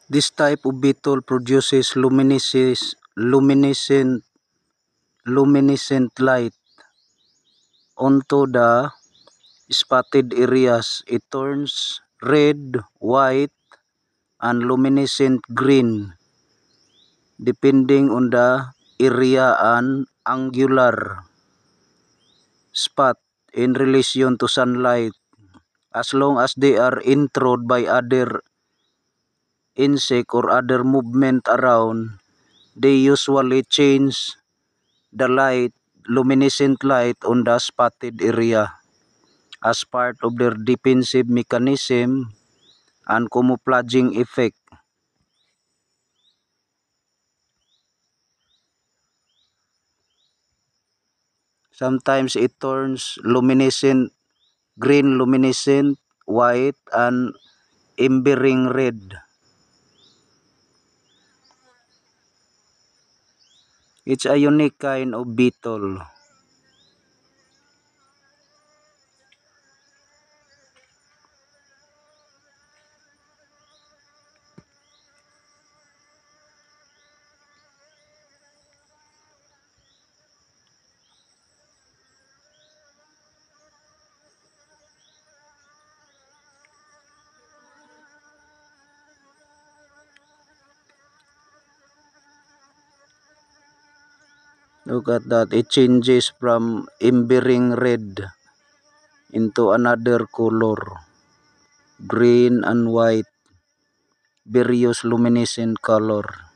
This type of beetle produces luminescent light onto the spotted areas. It turns red, white, and luminescent green depending on the area and angular spot in relation to sunlight. As long as they are intruded by other insect or other movement around, they usually change the luminescent light on the spotted area as part of their defensive mechanism and camouflaging effect. Sometimes it turns green luminescent, white, and embering red. It's a unique kind of beetle. Look at that, it changes from embering red into another color, green and white, various luminescent color.